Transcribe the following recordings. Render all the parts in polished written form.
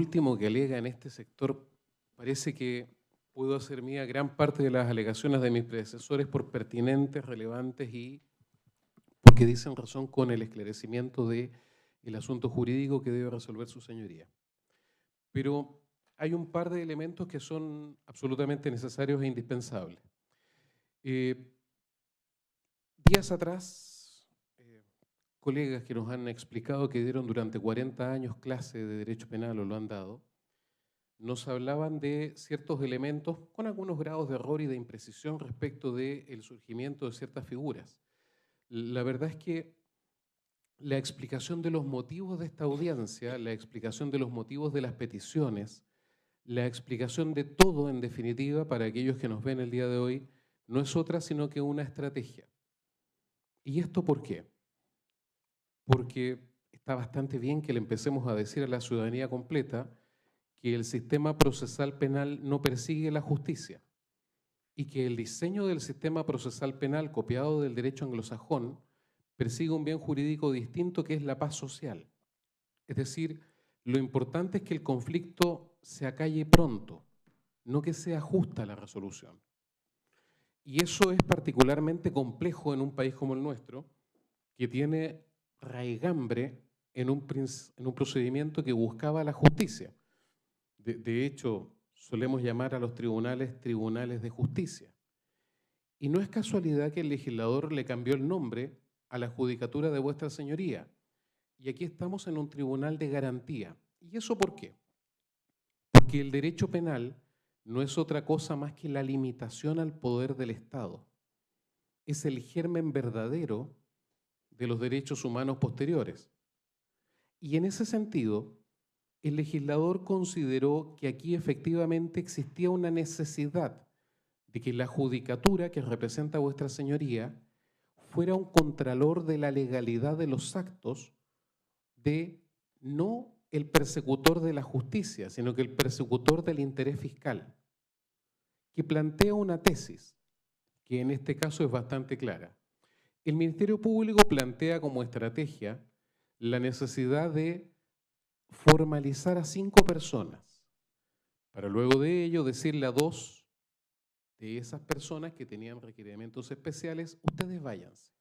último que alega en este sector parece que puedo hacer mía gran parte de las alegaciones de mis predecesores por pertinentes, relevantes y porque dicen razón con el esclarecimiento del asunto jurídico que debe resolver su señoría. Pero hay un par de elementos que son absolutamente necesarios e indispensables. Días atrás, colegas que nos han explicado que dieron durante 40 años clase de Derecho Penal o lo han dado, nos hablaban de ciertos elementos con algunos grados de error y de imprecisión respecto del surgimiento de ciertas figuras. La verdad es que la explicación de los motivos de esta audiencia, la explicación de los motivos de las peticiones, la explicación de todo, en definitiva, para aquellos que nos ven el día de hoy, no es otra sino que una estrategia. ¿Y esto por qué? Porque está bastante bien que le empecemos a decir a la ciudadanía completa que el sistema procesal penal no persigue la justicia y que el diseño del sistema procesal penal copiado del derecho anglosajón persigue un bien jurídico distinto que es la paz social. Es decir, lo importante es que el conflicto se acalle pronto, no que sea justa la resolución. Y eso es particularmente complejo en un país como el nuestro, que tiene raigambre en un procedimiento que buscaba la justicia. De hecho, solemos llamar a los tribunales tribunales de justicia. Y no es casualidad que el legislador le cambió el nombre a la judicatura de vuestra señoría. Y aquí estamos en un tribunal de garantía. ¿Y eso por qué? Porque el derecho penal no es otra cosa más que la limitación al poder del Estado. Es el germen verdadero de los derechos humanos posteriores. Y en ese sentido, el legislador consideró que aquí efectivamente existía una necesidad de que la judicatura que representa a vuestra señoría fuera un contralor de la legalidad de los actos de no el persecutor de la justicia, sino que el persecutor del interés fiscal, que plantea una tesis que en este caso es bastante clara. El Ministerio Público plantea como estrategia la necesidad de formalizar a 5 personas, para luego de ello decirle a 2 de esas personas que tenían requerimientos especiales, ustedes váyanse,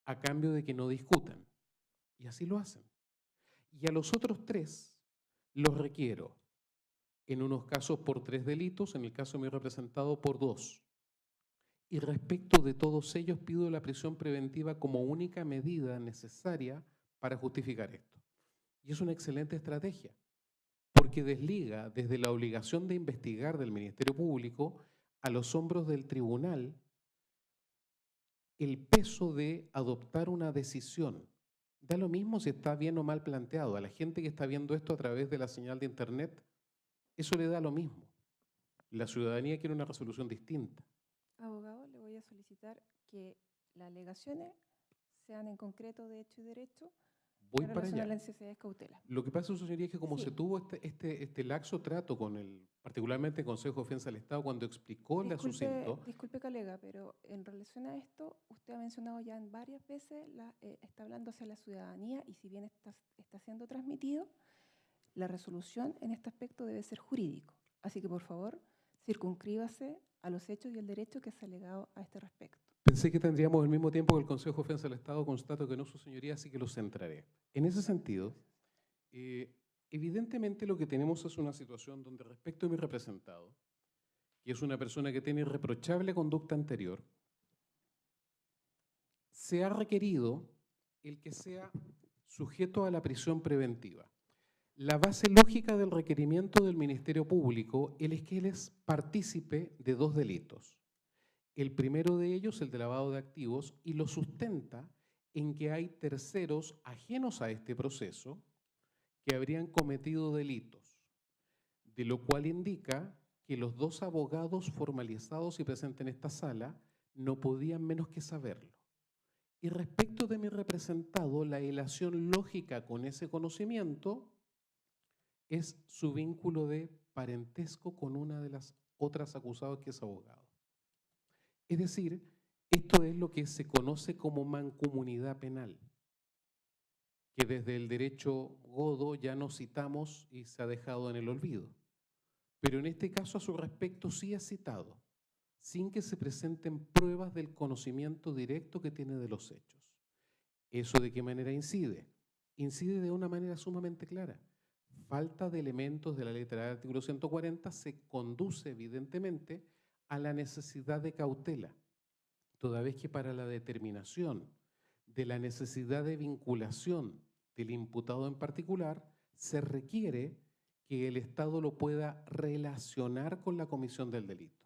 a cambio de que no discutan. Y así lo hacen. Y a los otros 3 los requiero, en unos casos por 3 delitos, en el caso de mi representado por 2. Y respecto de todos ellos pido la prisión preventiva como única medida necesaria para justificar esto. Y es una excelente estrategia, porque desliga desde la obligación de investigar del Ministerio Público a los hombros del tribunal el peso de adoptar una decisión. Da lo mismo si está bien o mal planteado. A la gente que está viendo esto a través de la señal de internet, eso le da lo mismo. La ciudadanía quiere una resolución distinta. Abogado, le voy a solicitar que las alegaciones sean en concreto de hecho y derecho Voy en para relación a allá. las necesidades de cautela. Lo que pasa, su señoría, es que como se Sí, tuvo este laxo trato con particularmente el Consejo de Defensa del Estado, cuando explicó el disculpe, asunto, disculpe colega, pero en relación a esto, usted ha mencionado ya en varias veces, está hablando hacia la ciudadanía y si bien está siendo transmitido, la resolución en este aspecto debe ser jurídico. Así que por favor, circunscríbase a los hechos y el derecho que se ha alegado a este respecto. pensé que tendríamos el mismo tiempo que el Consejo de Defensa del Estado, constato que no, su señoría, así que lo centraré. En ese sentido, evidentemente lo que tenemos es una situación donde respecto a mi representado, que es una persona que tiene irreprochable conducta anterior, se ha requerido el que sea sujeto a la prisión preventiva. La base lógica del requerimiento del Ministerio Público es que él es partícipe de 2 delitos. El primero de ellos, el de lavado de activos, y lo sustenta en que hay terceros ajenos a este proceso que habrían cometido delitos, de lo cual indica que los 2 abogados formalizados y presentes en esta sala no podían menos que saberlo. Y respecto de mi representado, la ilación lógica con ese conocimiento es su vínculo de parentesco con una de las otras acusadas que es abogado. Es decir, esto es lo que se conoce como mancomunidad penal. que desde el derecho godo ya no citamos y se ha dejado en el olvido. Pero en este caso a su respecto sí ha citado, sin que se presenten pruebas del conocimiento directo que tiene de los hechos. ¿Eso de qué manera incide? Incide de una manera sumamente clara. Falta de elementos de la letra del artículo 140 se conduce evidentemente a la necesidad de cautela, toda vez que para la determinación de la necesidad de vinculación del imputado en particular se requiere que el Estado lo pueda relacionar con la comisión del delito,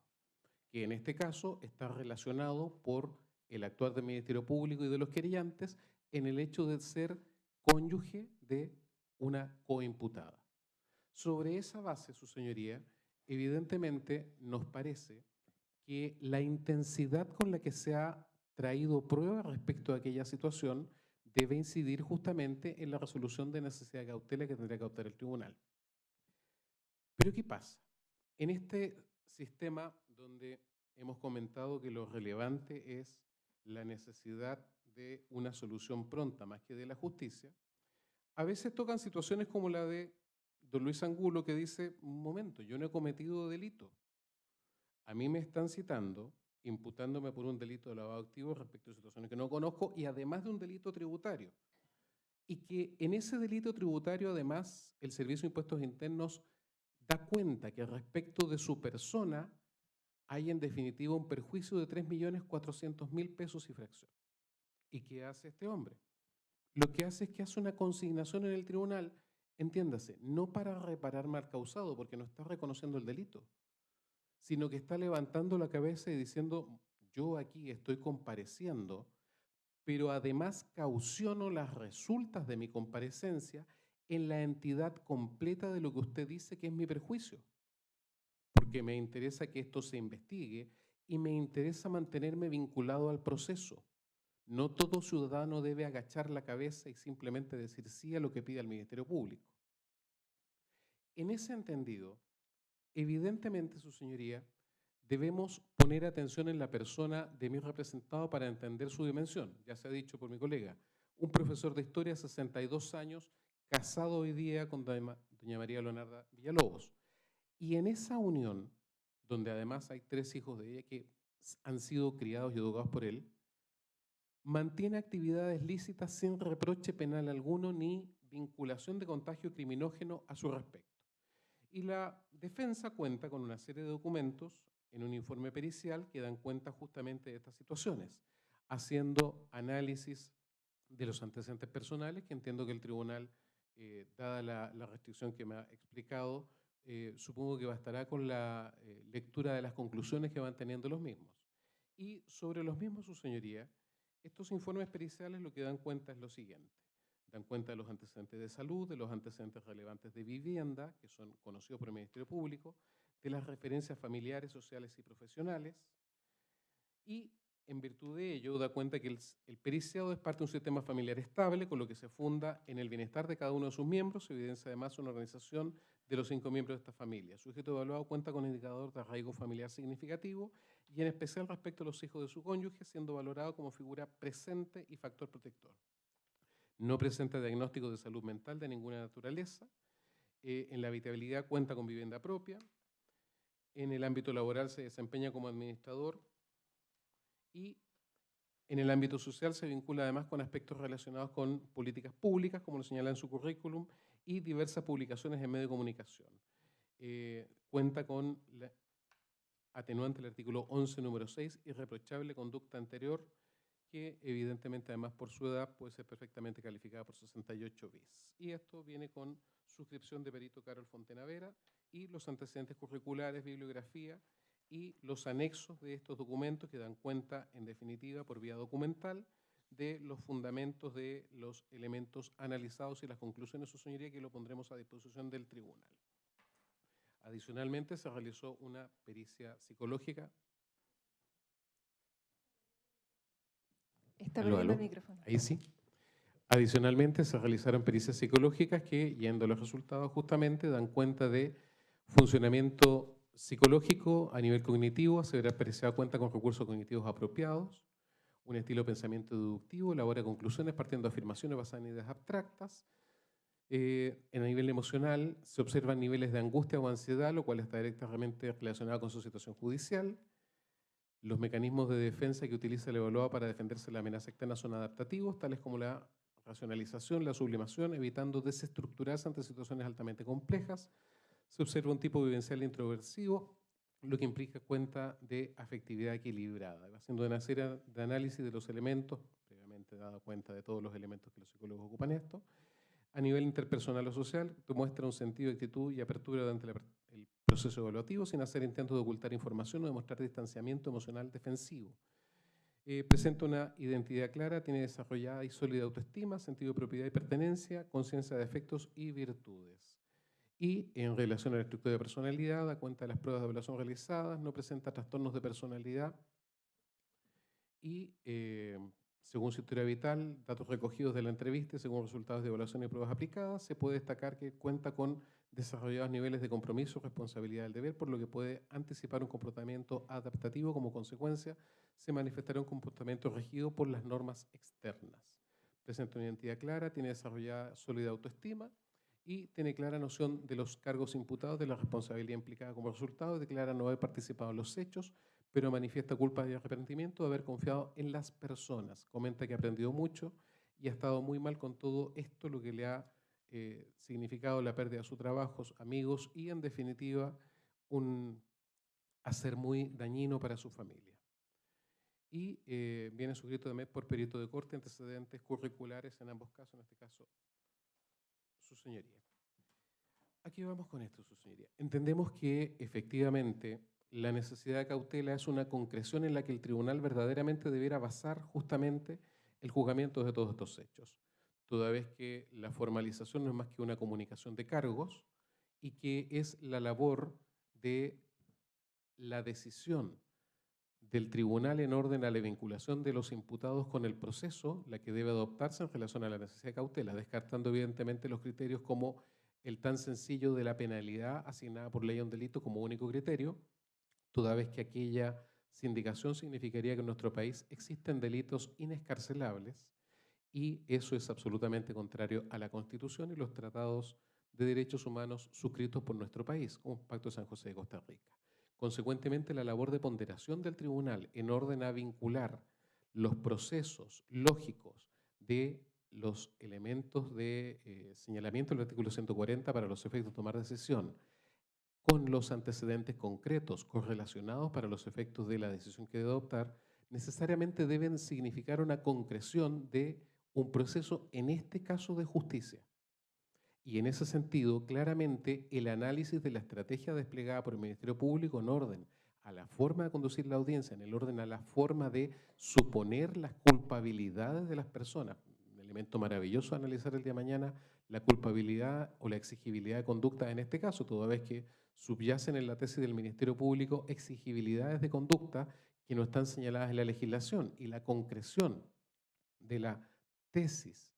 que en este caso está relacionado por el actuar del Ministerio Público y de los querellantes en el hecho de ser cónyuge de una coimputada. Sobre esa base, su señoría, evidentemente nos parece que la intensidad con la que se ha traído prueba respecto a aquella situación debe incidir justamente en la resolución de necesidad de cautela que tendría que adoptar el tribunal. Pero ¿qué pasa? En este sistema donde hemos comentado que lo relevante es la necesidad de una solución pronta más que de la justicia, a veces tocan situaciones como la de don Luis Angulo, que dice, un momento, yo no he cometido delito. A mí me están citando, imputándome por un delito de lavado de activos respecto a situaciones que no conozco y además de un delito tributario. Y que en ese delito tributario, además, el Servicio de Impuestos Internos da cuenta que respecto de su persona hay en definitiva un perjuicio de 3.400.000 pesos y fracción. ¿Y qué hace este hombre? Lo que hace es que hace una consignación en el tribunal, entiéndase, no para reparar mal causado, porque no está reconociendo el delito, sino que está levantando la cabeza y diciendo, yo aquí estoy compareciendo, pero además cauciono las resultas de mi comparecencia en la entidad completa de lo que usted dice que es mi perjuicio, porque me interesa que esto se investigue y me interesa mantenerme vinculado al proceso. No todo ciudadano debe agachar la cabeza y simplemente decir sí a lo que pide el Ministerio Público. En ese entendido, evidentemente, su señoría, debemos poner atención en la persona de mi representado para entender su dimensión. Ya se ha dicho por mi colega, un profesor de historia de 62 años, casado hoy día con doña María Leonarda Villalobos. Y en esa unión, donde además hay 3 hijos de ella que han sido criados y educados por él, mantiene actividades lícitas sin reproche penal alguno ni vinculación de contagio criminógeno a su respecto. Y la defensa cuenta con una serie de documentos en un informe pericial que dan cuenta justamente de estas situaciones, haciendo análisis de los antecedentes personales, que entiendo que el tribunal, dada la restricción que me ha explicado, supongo que bastará con la lectura de las conclusiones que van teniendo los mismos. Y sobre los mismos, su señoría, estos informes periciales lo que dan cuenta es lo siguiente. Dan cuenta de los antecedentes de salud, de los antecedentes relevantes de vivienda, que son conocidos por el Ministerio Público, de las referencias familiares, sociales y profesionales, y en virtud de ello da cuenta que el periciado es parte de un sistema familiar estable, con lo que se funda en el bienestar de cada uno de sus miembros, evidencia además una organización de los 5 miembros de esta familia. El sujeto evaluado cuenta con un indicador de arraigo familiar significativo y en especial respecto a los hijos de su cónyuge, siendo valorado como figura presente y factor protector. No presenta diagnóstico de salud mental de ninguna naturaleza. En la habitabilidad cuenta con vivienda propia. En el ámbito laboral se desempeña como administrador y en el ámbito social se vincula además con aspectos relacionados con políticas públicas, como lo señala en su currículum, y diversas publicaciones en medios de comunicación. Cuenta con la atenuante del artículo 11, número 6, irreprochable conducta anterior, que evidentemente además por su edad puede ser perfectamente calificada por 68 bis. Y esto viene con suscripción de perito Carol Fontenavera y los antecedentes curriculares, bibliografía y los anexos de estos documentos que dan cuenta, en definitiva, por vía documental, de los fundamentos de los elementos analizados y las conclusiones, su señoría, que lo pondremos a disposición del tribunal. Adicionalmente, se realizó una pericia psicológica. Está perdiendo el micrófono. Ahí sí. Adicionalmente, se realizaron pericias psicológicas que, yendo a los resultados justamente, dan cuenta de funcionamiento psicológico a nivel cognitivo, se verá apreciado cuenta con recursos cognitivos apropiados, un estilo de pensamiento deductivo, elabora conclusiones partiendo de afirmaciones basadas en ideas abstractas. En el nivel emocional se observan niveles de angustia o ansiedad, lo cual está directamente relacionado con su situación judicial. Los mecanismos de defensa que utiliza el evaluado para defenderse de la amenaza externa son adaptativos, tales como la racionalización, la sublimación, evitando desestructurarse ante situaciones altamente complejas. Se observa un tipo vivencial introversivo, lo que implica cuenta de afectividad equilibrada. Va haciendo una serie de análisis de los elementos, previamente dado cuenta de todos los elementos que los psicólogos ocupan esto. A nivel interpersonal o social, muestra un sentido de actitud y apertura durante el proceso evaluativo sin hacer intentos de ocultar información o demostrar distanciamiento emocional defensivo. Presenta una identidad clara, tiene desarrollada y sólida autoestima, sentido de propiedad y pertenencia, conciencia de efectos y virtudes. Y en relación a la estructura de personalidad, da cuenta de las pruebas de evaluación realizadas, no presenta trastornos de personalidad y, según su historia vital, datos recogidos de la entrevista y según resultados de evaluación y pruebas aplicadas, se puede destacar que cuenta con desarrollados niveles de compromiso, responsabilidad del deber, por lo que puede anticipar un comportamiento adaptativo. Como consecuencia, se manifestará un comportamiento regido por las normas externas. Presenta una identidad clara, tiene desarrollada sólida autoestima y tiene clara noción de los cargos imputados, de la responsabilidad implicada como resultado, declara no haber participado en los hechos, pero manifiesta culpa y arrepentimiento de haber confiado en las personas. Comenta que ha aprendido mucho y ha estado muy mal con todo esto, lo que le ha significado la pérdida de sus trabajos, amigos y, en definitiva, un hacer muy dañino para su familia. Y viene suscrito también por perito de corte, antecedentes curriculares en ambos casos, en este caso, su señoría. Aquí vamos con esto, su señoría. Entendemos que efectivamente la necesidad de cautela es una concreción en la que el tribunal verdaderamente debiera basar justamente el juzgamiento de todos estos hechos, toda vez que la formalización no es más que una comunicación de cargos y que es la labor de la decisión del tribunal en orden a la vinculación de los imputados con el proceso, la que debe adoptarse en relación a la necesidad de cautela, descartando evidentemente los criterios como el tan sencillo de la penalidad asignada por ley a un delito como único criterio, toda vez que aquella sindicación significaría que en nuestro país existen delitos inescarcelables y eso es absolutamente contrario a la Constitución y los tratados de derechos humanos suscritos por nuestro país, como el Pacto de San José de Costa Rica. Consecuentemente, la labor de ponderación del tribunal en orden a vincular los procesos lógicos de los elementos de señalamiento del artículo 140 para los efectos de tomar decisión con los antecedentes concretos correlacionados para los efectos de la decisión que debe adoptar, necesariamente deben significar una concreción de un proceso, en este caso de justicia. Y en ese sentido, claramente, el análisis de la estrategia desplegada por el Ministerio Público en orden a la forma de conducir la audiencia, en el orden a la forma de suponer las culpabilidades de las personas, un elemento maravilloso a analizar el día de mañana, la culpabilidad o la exigibilidad de conducta en este caso, toda vez que subyacen en la tesis del Ministerio Público exigibilidades de conducta que no están señaladas en la legislación, y la concreción de la tesis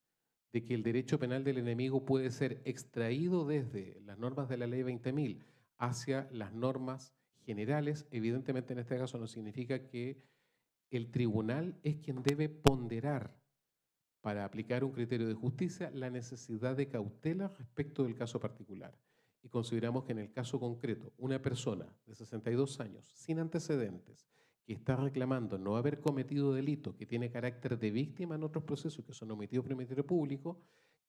de que el derecho penal del enemigo puede ser extraído desde las normas de la ley 20.000 hacia las normas generales, evidentemente en este caso no significa que el tribunal es quien debe ponderar para aplicar un criterio de justicia la necesidad de cautela respecto del caso particular. Y consideramos que en el caso concreto, una persona de 62 años, sin antecedentes, que está reclamando no haber cometido delito, que tiene carácter de víctima en otros procesos que son omitidos por el Ministerio Público,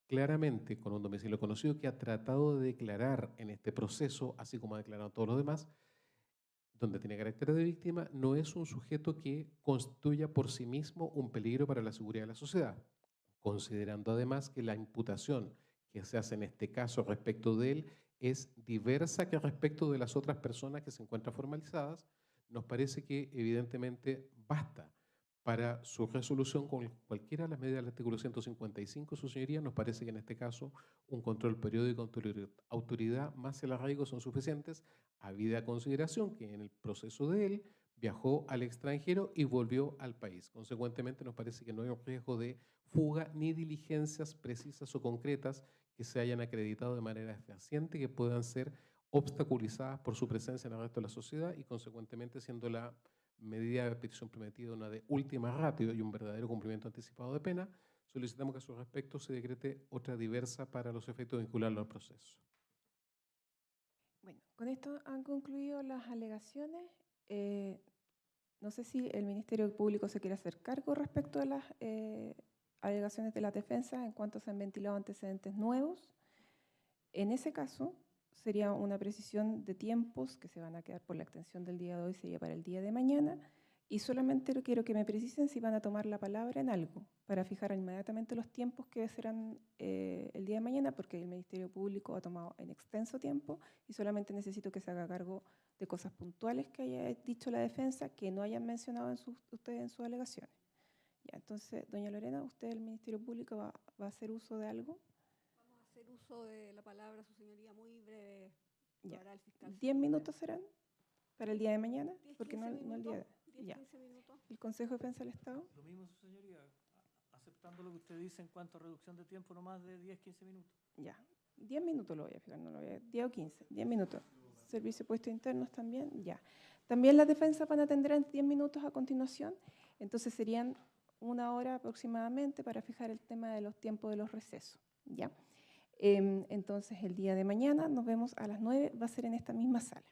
claramente con un domicilio conocido que ha tratado de declarar en este proceso, así como ha declarado todos los demás, donde tiene carácter de víctima, no es un sujeto que constituya por sí mismo un peligro para la seguridad de la sociedad, considerando además que la imputación que se hace en este caso respecto de él es diversa que respecto de las otras personas que se encuentran formalizadas, nos parece que evidentemente basta para su resolución con cualquiera de las medidas del artículo 155, su señoría. Nos parece que en este caso un control periódico, autoridad más el arraigo son suficientes, habida consideración que en el proceso de él viajó al extranjero y volvió al país. Consecuentemente, nos parece que no hay un riesgo de fuga ni diligencias precisas o concretas que se hayan acreditado de manera fehaciente que puedan ser obstaculizadas por su presencia en el resto de la sociedad y, consecuentemente, siendo la medida de petición prometida una de última ratio y un verdadero cumplimiento anticipado de pena, solicitamos que a su respecto se decrete otra diversa para los efectos de vincularlo al proceso. Bueno, con esto han concluido las alegaciones. No sé si el Ministerio Público se quiere hacer cargo respecto de las alegaciones de la defensa en cuanto se han ventilado antecedentes nuevos. En ese caso, sería una precisión de tiempos que se van a quedar por la extensión del día de hoy, sería para el día de mañana. Y solamente quiero que me precisen si van a tomar la palabra en algo, para fijar inmediatamente los tiempos que serán el día de mañana, porque el Ministerio Público ha tomado en extenso tiempo y solamente necesito que se haga cargo de cosas puntuales que haya dicho la defensa, que no hayan mencionado ustedes en sus alegaciones. Ya, entonces, doña Lorena, ¿usted, el Ministerio Público, va a hacer uso de algo? Vamos a hacer uso de la palabra, su señoría, muy breve. Ya. Para el fiscal. 10 minutos serán para el día de mañana, 10, porque no el día de 10, ya. 15 minutos. El Consejo de Defensa del Estado. Lo mismo, su señoría, aceptando lo que usted dice en cuanto a reducción de tiempo, no más de 10, 15 minutos. Ya. 10 minutos lo voy a fijar, no lo voy a 10 o 15, 10 minutos. Servicio de Puestos Internos también, ya. También las defensas van a atender en 10 minutos a continuación, entonces serían 1 hora aproximadamente para fijar el tema de los tiempos de los recesos, ¿ya? Entonces el día de mañana nos vemos a las 9, va a ser en esta misma sala.